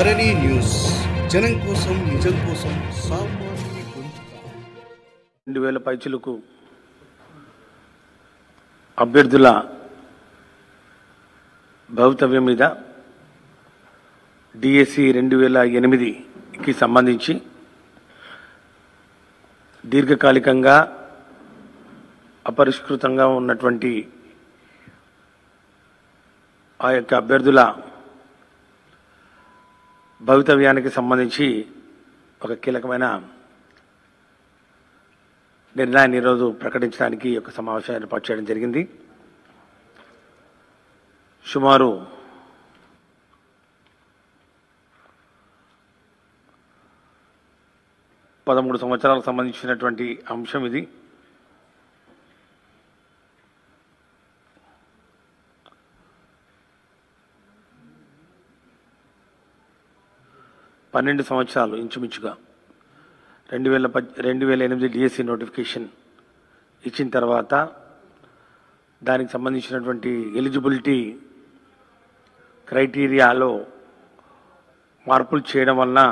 ధరణి news జనం కోసం నిజం కోసం సామాన్య గొంతుక. 2000 పైచులకు అభ్యర్థుల భవితవ్యం మీద డిఎస్సి 2008కి సంబంధించి దీర్ఘకాలికంగా అపరిష్కృతంగా ఉన్నటువంటి ఆ యొక్క అభ్యర్థుల భవితవ్యానికి సంబంధించి ఒక కీలకమైన నిర్ణయాన్ని ఈరోజు ప్రకటించడానికి ఒక సమావేశం ఏర్పాటు చేయడం జరిగింది. సుమారు 13 సంవత్సరాలకు సంబంధించినటువంటి అంశం ఇది. పన్నెండు సంవత్సరాలు ఇంచుమించుగా 2008 డిఎస్సి నోటిఫికేషన్ ఇచ్చిన తర్వాత దానికి సంబంధించినటువంటి ఎలిజిబిలిటీ క్రైటీరియాలో మార్పులు చేయడం వలన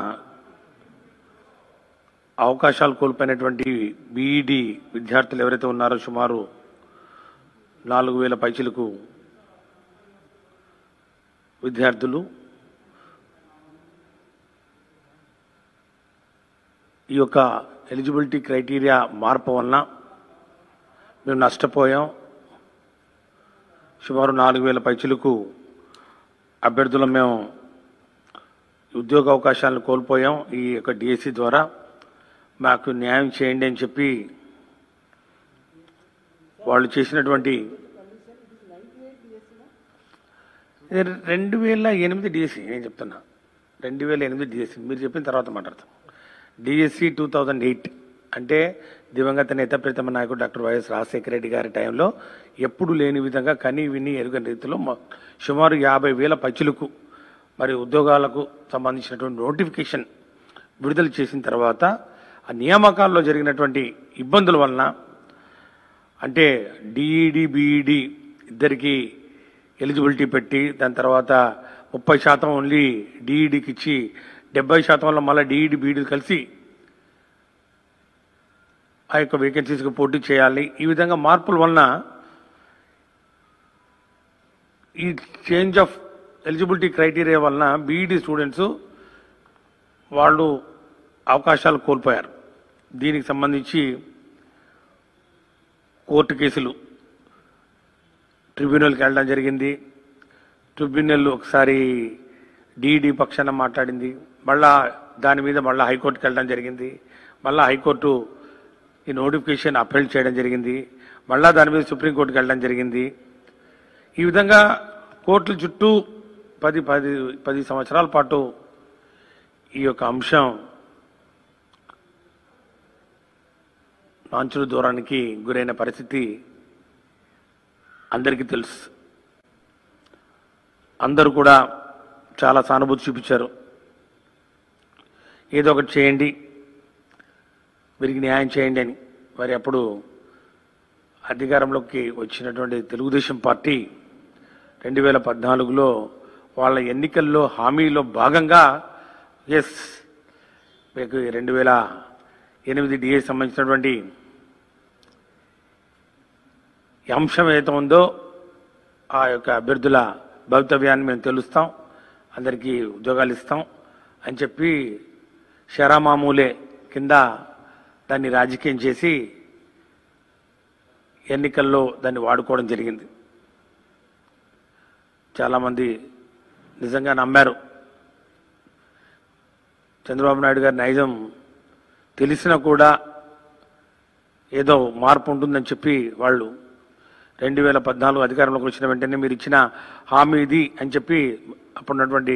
అవకాశాలు కోల్పోయినటువంటి బీఈడి విద్యార్థులు ఎవరైతే ఉన్నారో సుమారు 4000 పైచిలకు విద్యార్థులు ఈ యొక్క ఎలిజిబిలిటీ క్రైటీరియా మార్పు వలన మేము నష్టపోయాం. సుమారు 4000 పైచిలకు అభ్యర్థులు మేము ఉద్యోగ అవకాశాలను కోల్పోయాం. ఈ యొక్క డిఎస్సి ద్వారా మాకు న్యాయం చేయండి అని చెప్పి వాళ్ళు చేసినటువంటి 2008 డిఎస్సి నేను చెప్తున్నా. 2008 డిఎస్సి మీరు చెప్పిన తర్వాత మాట్లాడతాం. డిఎస్సి 2008 అంటే దివంగత నేత ప్రీతమ నాయకుడు డాక్టర్ వైఎస్ రాజశేఖర రెడ్డి గారి టైంలో ఎప్పుడు లేని విధంగా కని విని ఎరుగని రీతిలో సుమారు 50,000 పైచులకు మరి ఉద్యోగాలకు సంబంధించినటువంటి నోటిఫికేషన్ విడుదల చేసిన తర్వాత ఆ నియామకాల్లో జరిగినటువంటి ఇబ్బందుల వలన అంటే డిఈడి బీఈడి ఇద్దరికి ఎలిజిబిలిటీ పెట్టి దాని తర్వాత 30% ఓన్లీ డిఈడికి ఇచ్చి 70% మళ్ళీ డిఈడి బీఈడి కలిసి ఆ యొక్క వేకెన్సీస్కి పోటీ చేయాలి. ఈ విధంగా మార్పుల వలన ఈ చేంజ్ ఆఫ్ ఎలిజిబిలిటీ క్రైటీరియా వలన బీఈడి స్టూడెంట్స్ వాళ్ళు అవకాశాలు కోల్పోయారు. దీనికి సంబంధించి కోర్టు కేసులు ట్రిబ్యునల్కి వెళ్ళడం జరిగింది. ట్రిబ్యునల్ ఒకసారి డిఈడి పక్షాన మాట్లాడింది. మళ్ళా దాని మీద మళ్ళీ హైకోర్టుకి వెళ్ళడం జరిగింది. మళ్ళీ హైకోర్టు ఈ నోటిఫికేషన్ అప్పీల్ చేయడం జరిగింది. మళ్ళా దాని మీద సుప్రీంకోర్టుకి వెళ్ళడం జరిగింది. ఈ విధంగా కోర్టుల చుట్టూ 10 సంవత్సరాల పాటు ఈ యొక్క అంశం నాంచుల దూరానికి గురైన పరిస్థితి అందరికీ తెలుసు. అందరూ కూడా చాలా సానుభూతి చూపించారు. ఏదో ఒకటి చేయండి, వీరికి న్యాయం చేయండి అని. మరి అప్పుడు అధికారంలోకి వచ్చినటువంటి తెలుగుదేశం పార్టీ 2014లో వాళ్ళ ఎన్నికల్లో హామీలో భాగంగా ఎస్ మీకు 2008 డిఏ సంబంధించినటువంటి అంశం ఏదైతే ఉందో ఆ యొక్క అభ్యర్థుల భవితవ్యాన్ని మేము తెలుస్తాం, అందరికీ ఉద్యోగాలు ఇస్తాం అని చెప్పి షరామామూలే కింద దాన్ని రాజకీయం చేసి ఎన్నికల్లో దాన్ని వాడుకోవడం జరిగింది. చాలామంది నిజంగా నమ్మారు. చంద్రబాబు నాయుడు గారి నైజం తెలిసినా కూడా ఏదో మార్పు ఉంటుందని చెప్పి వాళ్ళు 2014 అధికారంలోకి వచ్చిన వెంటనే మీరు ఇచ్చిన హామీ ఇది అని చెప్పి అప్పుడున్నటువంటి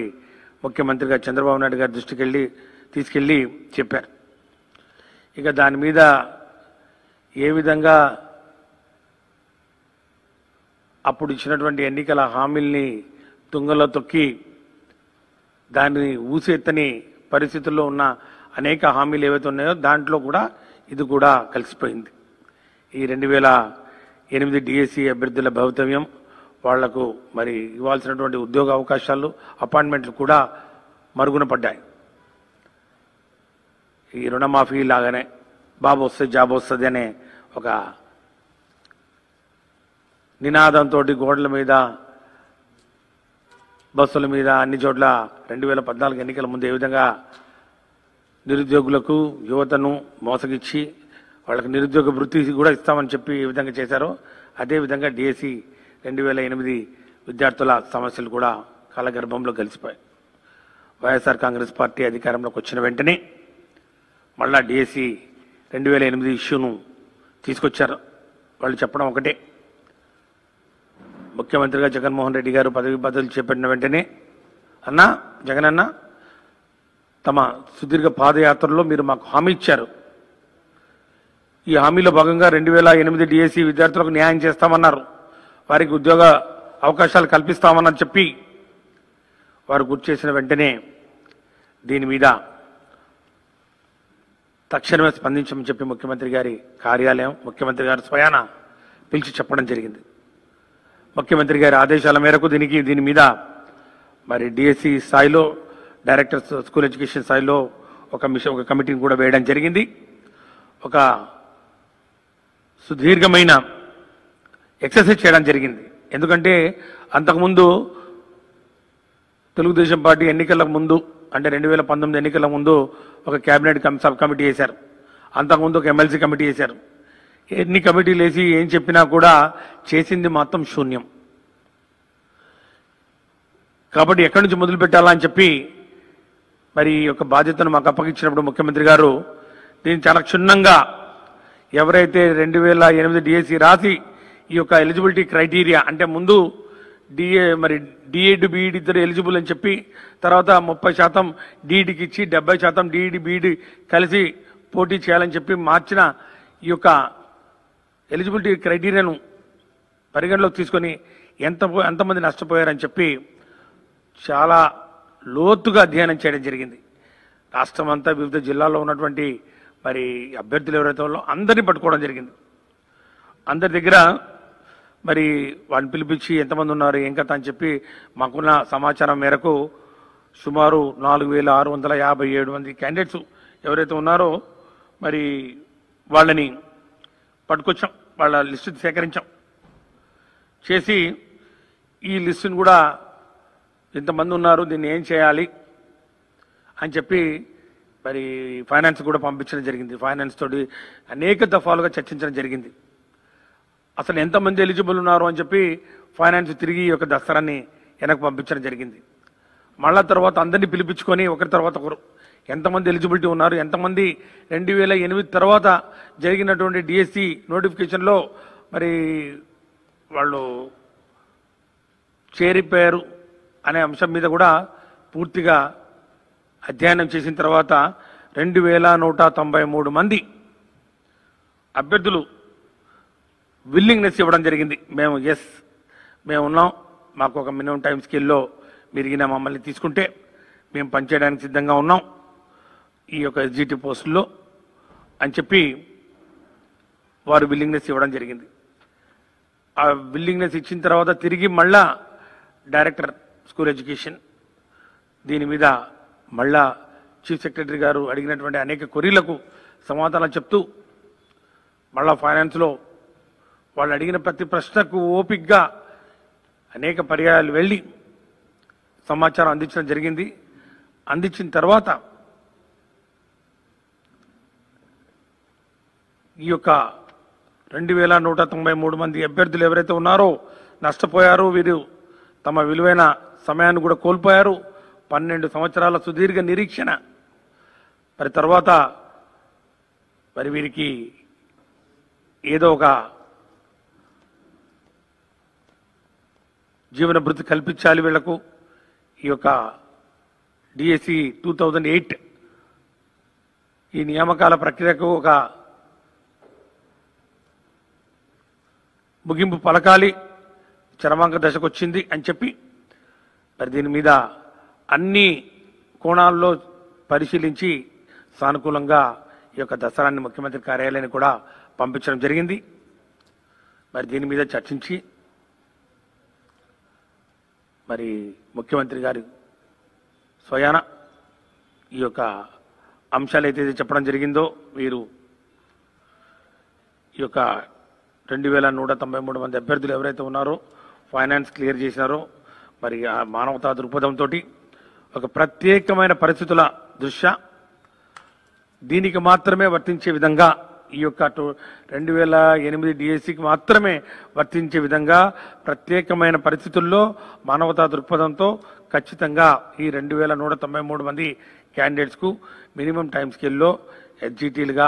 ముఖ్యమంత్రిగా చంద్రబాబు నాయుడు గారి దృష్టికి తీసుకెళ్ళి చెప్పారు. ఇక దాని మీద ఏ విధంగా అప్పుడు ఇచ్చినటువంటి ఎన్నికల హామీల్ని తుంగలో తొక్కి దాన్ని ఊసెత్తని పరిస్థితుల్లో ఉన్న అనేక హామీలు ఏవైతే ఉన్నాయో దాంట్లో కూడా ఇది కూడా కలిసిపోయింది. ఈ 2008 డిఎస్సి అభ్యర్థుల భవితవ్యం వాళ్లకు మరి ఇవ్వాల్సినటువంటి ఉద్యోగ అవకాశాలు అపాయింట్మెంట్లు కూడా మరుగున పడ్డాయి. ఈ రుణమాఫీ లాగానే బాబు వస్తే జాబ్ వస్తుంది అనే ఒక నినాదంతో గోడల మీద, బస్సుల మీద, అన్ని చోట్ల 2014 ఎన్నికల ముందు ఏ విధంగా నిరుద్యోగులకు, యువతను మోసగిచ్చి వాళ్ళకి నిరుద్యోగ వృత్తి కూడా ఇస్తామని చెప్పి ఏ విధంగా చేశారో అదేవిధంగా డిఎస్సి 2008 విద్యార్థుల సమస్యలు కూడా కాలగర్భంలో కలిసిపోయాయి. వైఎస్ఆర్ కాంగ్రెస్ పార్టీ అధికారంలోకి వచ్చిన వెంటనే మళ్ళా డిఎస్సి 2008 ఇష్యూను తీసుకొచ్చారు. వాళ్ళు చెప్పడం ఒకటే, ముఖ్యమంత్రిగా జగన్మోహన్ రెడ్డి గారు పదవి బదులు చేపట్టిన వెంటనే అన్నా జగన్ అన్న తమ సుదీర్ఘ పాదయాత్రలో మీరు మాకు హామీ ఇచ్చారు. ఈ హామీలో భాగంగా 2008 డిఎస్సి విద్యార్థులకు న్యాయం చేస్తామన్నారు, వారికి ఉద్యోగ అవకాశాలు కల్పిస్తామని చెప్పి వారు గుర్తు చేసిన వెంటనే దీని మీద తక్షణమే స్పందించమని చెప్పి ముఖ్యమంత్రి గారి కార్యాలయం, ముఖ్యమంత్రి గారు స్వయాన పిలిచి చెప్పడం జరిగింది. ముఖ్యమంత్రి గారి ఆదేశాల మేరకు దీని మీద మరి డిఎస్సి స్థాయిలో, డైరెక్టర్ స్కూల్ ఎడ్యుకేషన్ స్థాయిలో ఒక కమిటీని కూడా వేయడం జరిగింది. ఒక సుదీర్ఘమైన ఎక్సర్సైజ్ చేయడం జరిగింది. ఎందుకంటే అంతకుముందు తెలుగుదేశం పార్టీ ఎన్నికల ముందు, అంటే 2019 ఎన్నికల ముందు ఒక కేబినెట్ సబ్ కమిటీ వేశారు, అంతకుముందు ఒక ఎమ్మెల్సీ కమిటీ వేశారు. ఎన్ని కమిటీలు వేసి ఏం చెప్పినా కూడా చేసింది మాత్రం శూన్యం. కాబట్టి ఎక్కడి నుంచి మొదలు పెట్టాలా అని చెప్పి మరి ఈ యొక్క బాధ్యతను మాకు అప్పగించినప్పుడు ముఖ్యమంత్రి గారు దీన్ని చాలా క్షుణ్ణంగా, ఎవరైతే 2008 డిఎస్సి రాసి ఈ యొక్క ఎలిజిబిలిటీ క్రైటీరియా, అంటే ముందు డిఎడ్ బీఈడి ఇద్దరు ఎలిజిబుల్ అని చెప్పి తర్వాత 30% డిఈడికి ఇచ్చి 70% డిఈడి బీఈడి కలిసి పోటీ చేయాలని చెప్పి మార్చిన ఈ యొక్క ఎలిజిబిలిటీ క్రైటీరియాను పరిగణలోకి తీసుకొని ఎంతమంది నష్టపోయారని చెప్పి చాలా లోతుగా అధ్యయనం చేయడం జరిగింది. రాష్ట్రం అంతా వివిధ జిల్లాల్లో ఉన్నటువంటి మరి అభ్యర్థులు ఎవరైతే ఉన్నారో అందరినీ పట్టుకోవడం జరిగింది. అందరి దగ్గర మరి వాడిని పిలిపించి ఎంతమంది ఉన్నారు ఏం కథ అని చెప్పి మాకున్న సమాచారం మేరకు సుమారు 4657 మంది క్యాండిడేట్స్ ఎవరైతే ఉన్నారో మరి వాళ్ళని పట్టుకొచ్చాం, వాళ్ళ లిస్టు సేకరించాం. చేసి ఈ లిస్టును కూడా ఇంతమంది ఉన్నారు, దీన్ని ఏం చేయాలి అని చెప్పి మరి ఫైనాన్స్ కూడా పంపించడం జరిగింది. ఫైనాన్స్ తోటి అనేక దఫాలుగా చర్చించడం జరిగింది. అసలు ఎంతమంది ఎలిజిబుల్ ఉన్నారు అని చెప్పి ఫైనాన్స్ తిరిగి ఒక దసరాన్ని వెనక్కి పంపించడం జరిగింది. మళ్ళా తర్వాత అందరినీ పిలిపించుకొని ఒకరి తర్వాత ఒకరు ఎంతమంది ఎలిజిబిలిటీ ఉన్నారు, ఎంతమంది 2008 తర్వాత జరిగినటువంటి డిఎస్సి నోటిఫికేషన్లో మరి వాళ్ళు చేరిపోయారు అనే అంశం మీద కూడా పూర్తిగా అధ్యయనం చేసిన తర్వాత 2193 మంది అభ్యర్థులు విల్లింగ్నెస్ ఇవ్వడం జరిగింది. మేము ఉన్నాం, మాకు ఒక మినిమం టైం స్కేల్లో మెరిగిన మమ్మల్ని తీసుకుంటే మేము పనిచేయడానికి సిద్ధంగా ఉన్నాం ఈ యొక్క ఎస్జిటి పోస్టుల్లో అని చెప్పి వారు విల్లింగ్నెస్ ఇవ్వడం జరిగింది. ఆ విల్లింగ్నెస్ ఇచ్చిన తర్వాత తిరిగి మళ్ళా డైరెక్టర్ స్కూల్ ఎడ్యుకేషన్ దీని మీద మళ్ళా చీఫ్ సెక్రటరీ గారు అడిగినటువంటి అనేక క్వరీలకు సమాధానాలు చెప్తూ మళ్ళా ఫైనాన్స్లో వాళ్ళు అడిగిన ప్రతి ప్రశ్నకు ఓపికగా అనేక పర్యాయాలు వెళ్ళి సమాచారం అందించడం జరిగింది. అందించిన తర్వాత ఈ యొక్క 2193 మంది అభ్యర్థులు ఎవరైతే ఉన్నారో నష్టపోయారో, వీరు తమ విలువైన సమయాన్ని కూడా కోల్పోయారు. 12 సంవత్సరాల సుదీర్ఘ నిరీక్షణ మరి తర్వాత మరి వీరికి ఏదో ఒక జీవన భృతి కల్పించాలి వీళ్లకు. ఈ యొక్క డిఎస్సి 2008 ఈ నియామకాల ప్రక్రియకు ఒక ముగింపు పలకాలి, చరమాంక దశకు వచ్చింది అని చెప్పి మరి దీని మీద అన్ని కోణాల్లో పరిశీలించి సానుకూలంగా ఈ యొక్క దసరాన్ని ముఖ్యమంత్రి కార్యాలయాన్ని కూడా పంపించడం జరిగింది. మరి దీని మీద చర్చించి మరి ముఖ్యమంత్రి గారు స్వయాన ఈ యొక్క అంశాలు అయితే చెప్పడం జరిగిందో వీరు ఈ యొక్క 2193 మంది అభ్యర్థులు ఎవరైతే ఉన్నారో ఫైనాన్స్ క్లియర్ చేసినారో మరి ఆ మానవతా దృక్పథంతో ఒక ప్రత్యేకమైన పరిస్థితుల దృష్ట్యా దీనికి మాత్రమే వర్తించే విధంగా ఈ యొక్క 2008 డిఎస్సికి మాత్రమే వర్తించే విధంగా ప్రత్యేకమైన పరిస్థితుల్లో మానవతా దృక్పథంతో ఖచ్చితంగా ఈ 2193 మంది క్యాండిడేట్స్కు మినిమం టైం స్కేల్లో ఎస్జిటీలుగా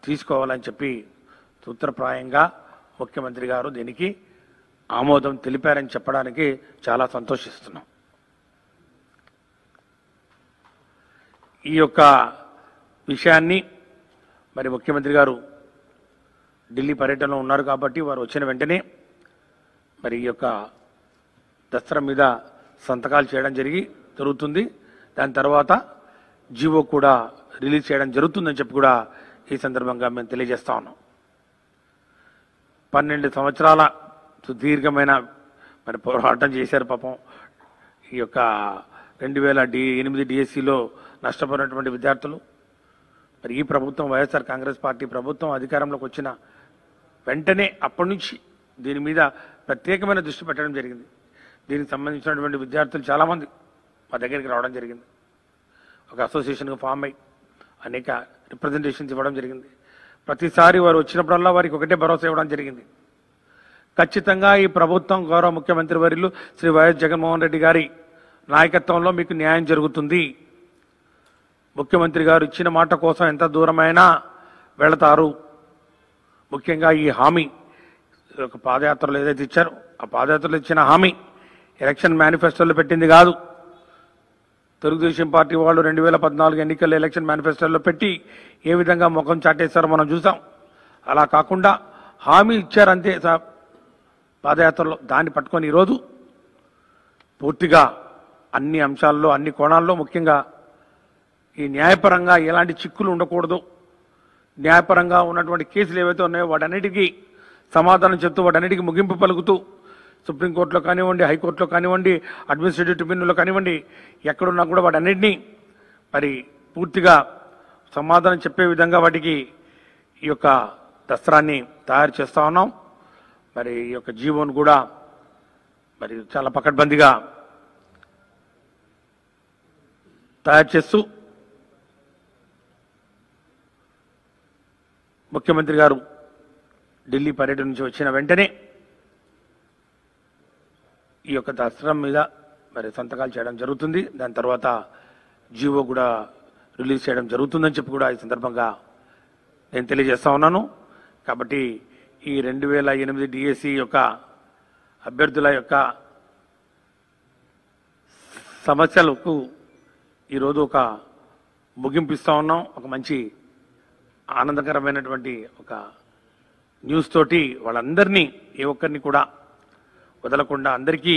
తీసుకోవాలని చెప్పి సూత్రప్రాయంగా ముఖ్యమంత్రి గారు దీనికి ఆమోదం తెలిపారని చెప్పడానికి చాలా సంతోషిస్తున్నాం. ఈ యొక్క విషయాన్ని మరి ముఖ్యమంత్రి గారు ఢిల్లీ పర్యటనలో ఉన్నారు కాబట్టి వారు వచ్చిన వెంటనే మరి ఈ యొక్క దస్త్రం మీద సంతకాలు చేయడం జరుగుతుంది. దాని తర్వాత జీవో కూడా రిలీజ్ చేయడం జరుగుతుందని చెప్పి కూడా ఈ సందర్భంగా మేము తెలియజేస్తా ఉన్నాం. 12 సంవత్సరాల సుదీర్ఘమైన మరి పోరాటం చేశారు పాపం. ఈ యొక్క 2008 డిఎస్సిలో నష్టపోయినటువంటి విద్యార్థులు మరి ఈ ప్రభుత్వం వైఎస్ఆర్ కాంగ్రెస్ పార్టీ ప్రభుత్వం అధికారంలోకి వచ్చిన వెంటనే అప్పటి నుంచి దీని మీద ప్రత్యేకమైన దృష్టి పెట్టడం జరిగింది. దీనికి సంబంధించినటువంటి విద్యార్థులు చాలామంది మా దగ్గరికి రావడం జరిగింది. ఒక అసోసియేషన్గా ఫామ్ అయ్యి అనేక రిప్రజెంటేషన్స్ ఇవ్వడం జరిగింది. ప్రతిసారి వారు వచ్చినప్పుడల్లా వారికి ఒకటే భరోసా ఇవ్వడం జరిగింది. ఖచ్చితంగా ఈ ప్రభుత్వం గౌరవ ముఖ్యమంత్రి వర్యులు శ్రీ వైఎస్ జగన్మోహన్ రెడ్డి గారి నాయకత్వంలో మీకు న్యాయం జరుగుతుంది. ముఖ్యమంత్రి గారు ఇచ్చిన మాట కోసం ఎంత దూరమైనా వెళతారు. ముఖ్యంగా ఈ హామీ ఒక పాదయాత్రలో ఏదైతే ఇచ్చారో ఆ పాదయాత్రలో ఇచ్చిన హామీ ఎలక్షన్ మేనిఫెస్టోలో పెట్టింది కాదు. తెలుగుదేశం పార్టీ వాళ్ళు 2014 ఎన్నికల ఎలక్షన్ మేనిఫెస్టోలో పెట్టి ఏ విధంగా ముఖం చాటేశారో మనం చూసాం. అలా కాకుండా హామీ ఇచ్చారంతే పాదయాత్రలో. దాన్ని పట్టుకొని ఈరోజు పూర్తిగా అన్ని అంశాల్లో అన్ని కోణాల్లో ముఖ్యంగా ఈ న్యాయపరంగా ఎలాంటి చిక్కులు ఉండకూడదు, న్యాయపరంగా ఉన్నటువంటి కేసులు ఏవైతే ఉన్నాయో వాటన్నిటికీ సమాధానం చెప్తూ వాటన్నిటికీ ముగింపు పలుకుతూ సుప్రీంకోర్టులో కానివ్వండి, హైకోర్టులో కానివ్వండి, అడ్మినిస్ట్రేటివ్ ట్రిబ్యునల్లో కానివ్వండి, ఎక్కడున్నా కూడా వాటన్నిటినీ మరి పూర్తిగా సమాధానం చెప్పే విధంగా వాటికి ఈ యొక్క దస్త్రాన్ని తయారు చేస్తా ఉన్నాం. మరి ఈ యొక్క జీవోను కూడా మరి చాలా పకడ్బందీగా తయారు చేస్తూ ముఖ్యమంత్రి గారు ఢిల్లీ పర్యటన నుంచి వచ్చిన వెంటనే ఈ యొక్క దస్త్రం మీద మరి సంతకాలు చేయడం జరుగుతుంది. దాని తర్వాత జీవో కూడా రిలీజ్ చేయడం జరుగుతుందని చెప్పి కూడా ఈ సందర్భంగా నేను తెలియజేస్తా ఉన్నాను. కాబట్టి ఈ 2008 డిఎస్సి యొక్క అభ్యర్థుల యొక్క సమస్యలకు ఈరోజు ఒక ముగింపు ఇస్తా ఉన్నాం. ఒక మంచి ఆనందకరమైనటువంటి ఒక న్యూస్ తోటి వాళ్ళందరినీ ఏ ఒక్కరిని కూడా వదలకుండా అందరికీ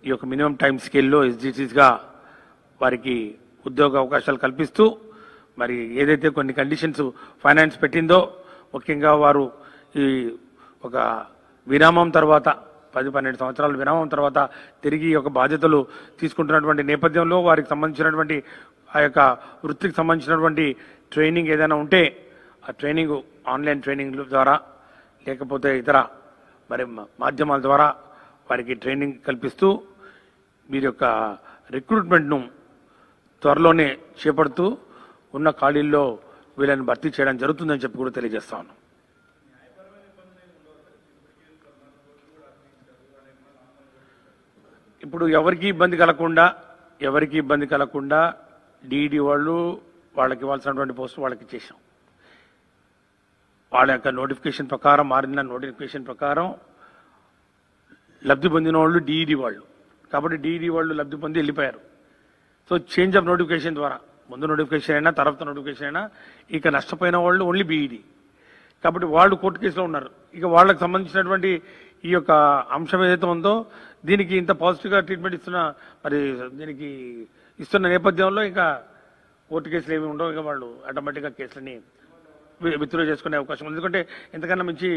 ఈ యొక్క మినిమం టైం స్కేల్లో ఎస్జిటీస్గా వారికి ఉద్యోగ అవకాశాలు కల్పిస్తూ మరి ఏదైతే కొన్ని కండిషన్స్ ఫైనాన్స్ పెట్టిందో ముఖ్యంగా వారు ఈ ఒక విరామం తర్వాత 10-12 సంవత్సరాల విరామం తర్వాత తిరిగి ఒక బాధ్యతలు తీసుకుంటున్నటువంటి నేపథ్యంలో వారికి సంబంధించినటువంటి ఆ యొక్క వృత్తికి సంబంధించినటువంటి ట్రైనింగ్ ఏదైనా ఉంటే ఆ ట్రైనింగ్ ఆన్లైన్ ట్రైనింగ్ ద్వారా లేకపోతే ఇతర మరి మాధ్యమాల ద్వారా వారికి ట్రైనింగ్ కల్పిస్తూ వీరి యొక్క రిక్రూట్మెంట్ను త్వరలోనే చేపడుతూ ఉన్న ఖాళీల్లో వీళ్ళని భర్తీ చేయడం జరుగుతుందని చెప్పి కూడా తెలియజేస్తా ఉన్నాం. ఇప్పుడు ఎవరికి ఇబ్బంది కలగకుండా డిఈడి వాళ్ళు వాళ్ళకి ఇవ్వాల్సినటువంటి పోస్టు వాళ్ళకి ఇచ్చేసాం. వాళ్ళ యొక్క నోటిఫికేషన్ ప్రకారం మారిన నోటిఫికేషన్ ప్రకారం లబ్ధి పొందిన వాళ్ళు డిఈడి వాళ్ళు కాబట్టి డిఈడి వాళ్ళు లబ్ధి పొంది వెళ్ళిపోయారు. సో చేంజ్ ఆఫ్ నోటిఫికేషన్ ద్వారా ముందు నోటిఫికేషన్ అయినా తర్వాత నోటిఫికేషన్ అయినా ఇక నష్టపోయిన వాళ్ళు ఓన్లీ బీఈడి కాబట్టి వాళ్ళు కోర్టు కేసులో ఉన్నారు. ఇక వాళ్ళకి సంబంధించినటువంటి ఈ యొక్క అంశం ఏదైతే ఉందో దీనికి ఇంత పాజిటివ్గా ట్రీట్మెంట్ ఇస్తున్న మరి దీనికి ఇస్తున్న నేపథ్యంలో ఇంకా కోర్టు కేసులు ఏమి ఉండవు. ఇక వాళ్ళు ఆటోమేటిక్గా కేసులని విత్డ్రా చేసుకునే అవకాశం ఉంది. ఎందుకంటే ఎంతకన్నా మించి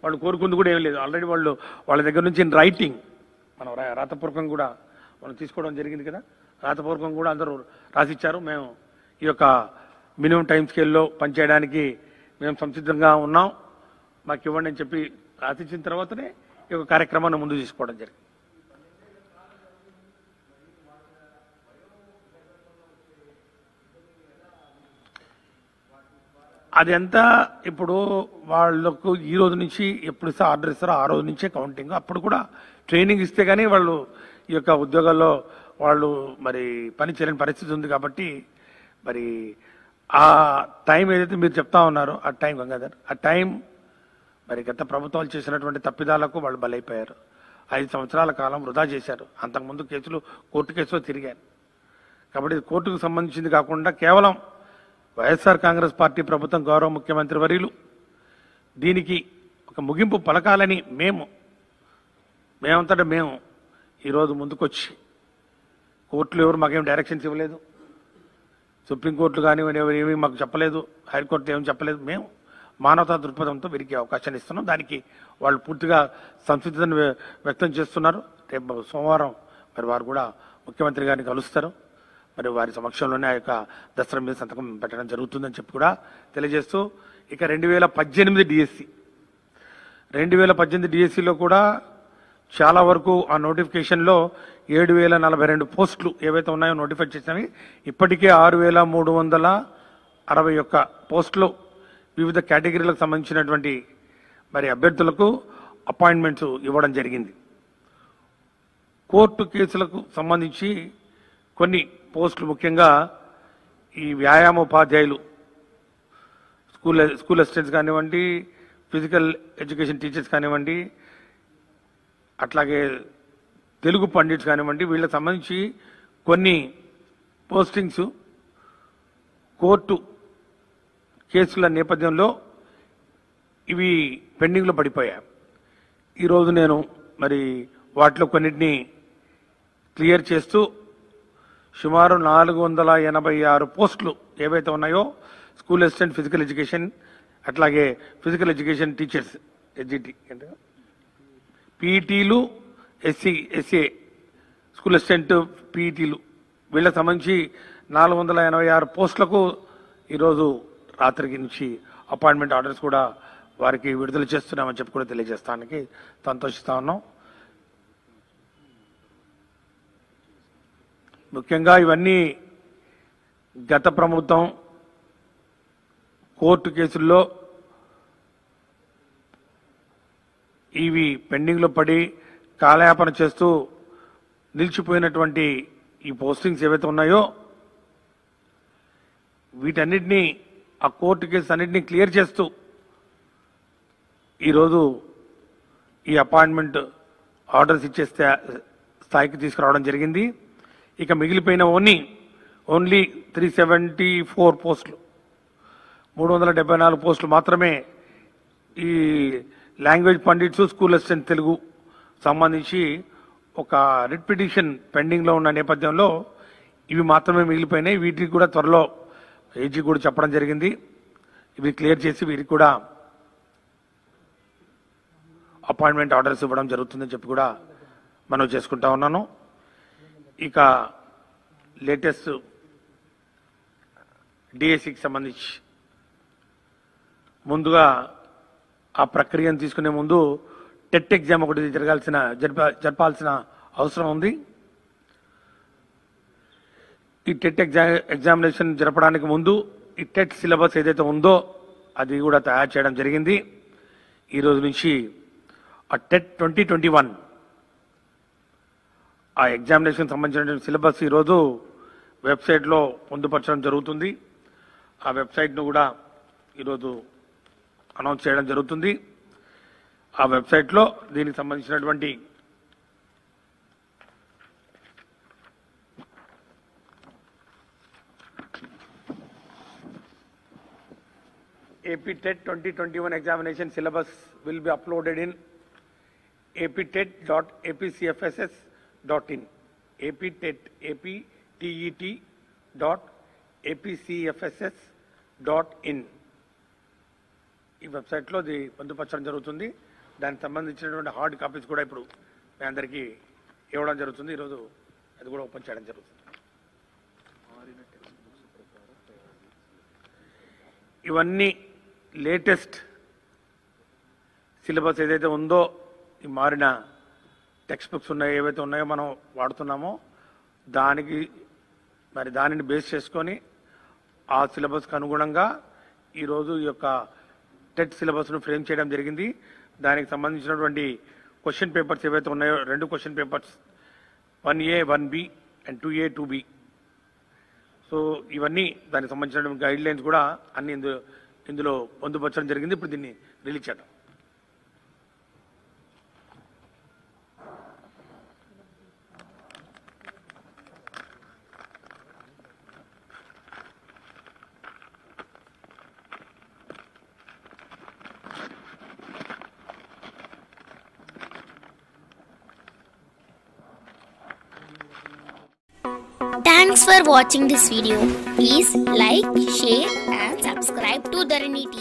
వాళ్ళు కోరుకుంది కూడా ఏం లేదు. ఆల్రెడీ వాళ్ళ దగ్గర నుంచి రైటింగ్ మనం రాతపూర్వకం కూడా మనం తీసుకోవడం జరిగింది కదా. రాతపూర్వకం కూడా అందరూ రాసిచ్చారు. మేము ఈ యొక్క మినిమం టైం స్కేల్లో పనిచేయడానికి మేము సంసిద్ధంగా ఉన్నాం, మాకు ఇవ్వండి అని చెప్పి రాసిచ్చిన తర్వాతనే ఈ యొక్క కార్యక్రమాన్ని ముందు తీసుకోవడం జరిగింది. అది ఎంత ఇప్పుడు వాళ్ళకు ఈ రోజు నుంచి ఎప్పుడు ఇస్తే ఆర్డర్ ఇస్తారో ఆ రోజు నుంచే కౌంటింగ్. అప్పుడు కూడా ట్రైనింగ్ ఇస్తే కానీ వాళ్ళు ఈ యొక్క ఉద్యోగాల్లో వాళ్ళు మరి పని చేయలేని పరిస్థితి ఉంది. కాబట్టి మరి ఆ టైం ఏదైతే మీరు చెప్తా ఉన్నారో ఆ టైం గంగాధర్, ఆ టైం మరి గత ప్రభుత్వాలు చేసినటువంటి తప్పిదాలకు వాళ్ళు బలైపోయారు. 5 సంవత్సరాల కాలం వృధా చేశారు. అంతకుముందు కేసులు కోర్టు కేసులో తిరిగారు. కాబట్టి ఇది కోర్టుకు సంబంధించింది కాకుండా కేవలం వైఎస్ఆర్ కాంగ్రెస్ పార్టీ ప్రభుత్వం గౌరవ ముఖ్యమంత్రి వర్యులు దీనికి ఒక ముగింపు పలకాలని మేమంతటా మేము ఈరోజు ముందుకొచ్చి, కోర్టులు ఎవరు మాకేం డైరెక్షన్స్ ఇవ్వలేదు, సుప్రీంకోర్టులు కానివ్వండి ఎవరు ఏమీ మాకు చెప్పలేదు, హైకోర్టు ఏమీ చెప్పలేదు. మేము మానవతా దృక్పథంతో వీరికి అవకాశాన్ని ఇస్తున్నాం. దానికి వాళ్ళు పూర్తిగా సంసిద్ధతను వ్యక్తం చేస్తున్నారు. రేపు సోమవారం మరి వారు కూడా ముఖ్యమంత్రి గారిని కలుస్తారు. మరి వారి సమక్షంలోనే ఆ యొక్క దసరా మీద సంతకం పెట్టడం జరుగుతుందని చెప్పి కూడా తెలియజేస్తూ, ఇక 2018 డిఎస్సిలో కూడా చాలా వరకు ఆ నోటిఫికేషన్లో 7,042 పోస్టులు ఏవైతే ఉన్నాయో నోటిఫై చేసినవి ఇప్పటికే 6,361 పోస్టులు వివిధ కేటగిరీలకు సంబంధించినటువంటి మరి అభ్యర్థులకు అపాయింట్మెంట్స్ ఇవ్వడం జరిగింది. కోర్టు కేసులకు సంబంధించి కొన్ని పోస్టులు ముఖ్యంగా ఈ వ్యాయామోపాధ్యాయులు, స్కూల్ అసిస్టెంట్స్ కానివ్వండి, ఫిజికల్ ఎడ్యుకేషన్ టీచర్స్ కానివ్వండి, అట్లాగే తెలుగు పండిట్స్ కానివ్వండి, వీళ్ళకి సంబంధించి కొన్ని పోస్టింగ్స్ కోర్టు కేసుల నేపథ్యంలో ఇవి పెండింగ్లో పడిపోయాయి. ఈరోజు నేను మరి వాటిలో కొన్నిటిని క్లియర్ చేస్తూ సుమారు 486 పోస్టులు ఏవైతే ఉన్నాయో స్కూల్ అసిస్టెంట్ ఫిజికల్ ఎడ్యుకేషన్, అట్లాగే ఫిజికల్ ఎడ్యుకేషన్ టీచర్స్ ఎస్జిటి అంటే పీఈటీలు, ఎస్ఏ స్కూల్ అసిస్టెంట్ పీఈటీలు వీళ్ళకి సంబంధించి 486 పోస్టులకు ఈరోజు రాత్రికి నుంచి అపాయింట్మెంట్ ఆర్డర్స్ కూడా వారికి విడుదల చేస్తున్నామని చెప్పి కూడా తెలియజేస్తానికి సంతోషిస్తా ఉన్నాం. ముఖ్యంగా ఇవన్నీ గత ప్రభుత్వం కోర్టు కేసుల్లో ఇవి పెండింగ్లో పడి కాలయాపన చేస్తూ నిలిచిపోయినటువంటి ఈ పోస్టింగ్స్ ఏవైతే ఉన్నాయో వీటన్నిటినీ ఆ కోర్టు కేసు అన్నింటినీ క్లియర్ చేస్తూ ఈరోజు ఈ అపాయింట్మెంట్ ఆర్డర్స్ ఇచ్చే స్థాయికి తీసుకురావడం జరిగింది. ఇక మిగిలిపోయిన ఓన్లీ 374 పోస్టులు, 374 పోస్టులు మాత్రమే ఈ language pundits, school assistant Telugu సంబంధించి ఒక రిట్ పిటిషన్ పెండింగ్లో ఉన్న నేపథ్యంలో ఇవి మాత్రమే మిగిలిపోయినాయి. వీటికి కూడా త్వరలో ఏజీ కూడా చెప్పడం జరిగింది. ఇవి క్లియర్ చేసి వీరికి కూడా అపాయింట్మెంట్ ఆర్డర్స్ ఇవ్వడం జరుగుతుందని చెప్పి కూడా మనం చేసుకుంటా ఉన్నాను. ఇక లేటెస్ట్ డిఎస్సికి సంబంధించి ముందుగా ఆ ప్రక్రియను తీసుకునే ముందు టెట్ ఎగ్జామ్ ఒకటి జరపాల్సిన అవసరం ఉంది. ఈ టెట్ ఎగ్జామినేషన్ జరపడానికి ముందు ఈ టెట్ సిలబస్ ఏదైతే ఉందో అది కూడా తయారు చేయడం జరిగింది. ఈరోజు నుంచి ఆ టెట్ 2021 ఆ ఎగ్జామినేషన్ సంబంధించిన సిలబస్ ఈరోజు వెబ్సైట్లో పొందుపరచడం జరుగుతుంది. ఆ వెబ్సైట్ను కూడా ఈరోజు అనౌన్స్ చేయడం జరుగుతుంది. ఆ వెబ్సైట్లో దీనికి సంబంధించినటువంటి AP TET 2021 examination syllabus will be uploaded in aptet.apcfss.in. aptet.apcfss.in. ఈ వెబ్సైట్లో అది పొందుపరచడం జరుగుతుంది. దానికి సంబంధించినటువంటి హార్డ్ కాపీస్ కూడా ఇప్పుడు మీ అందరికీ ఇవ్వడం జరుగుతుంది. ఈరోజు అది కూడా ఓపెన్ చేయడం జరుగుతుంది. ఇవన్నీ లేటెస్ట్ సిలబస్ ఏదైతే ఉందో ఈ మారిన టెక్స్ట్ బుక్స్ ఉన్నాయో ఏవైతే ఉన్నాయో మనం వాడుతున్నామో దానిని బేస్ చేసుకొని ఆ సిలబస్కి అనుగుణంగా ఈరోజు ఈ యొక్క టెట్ సిలబస్ను ఫ్రేమ్ చేయడం జరిగింది. దానికి సంబంధించినటువంటి క్వశ్చన్ పేపర్స్ ఏవైతే ఉన్నాయో 2 question papers 1A 1B and 2A 2B. So ఇవన్నీ దానికి సంబంధించినటువంటి గైడ్ లైన్స్ కూడా అన్ని ఇందులో పొందుపరచడం జరిగింది. ఇప్పుడు దీన్ని రిలీజ్ చేయడం. Thanks for watching this video. Please like, share and subscribe to Dharani TV.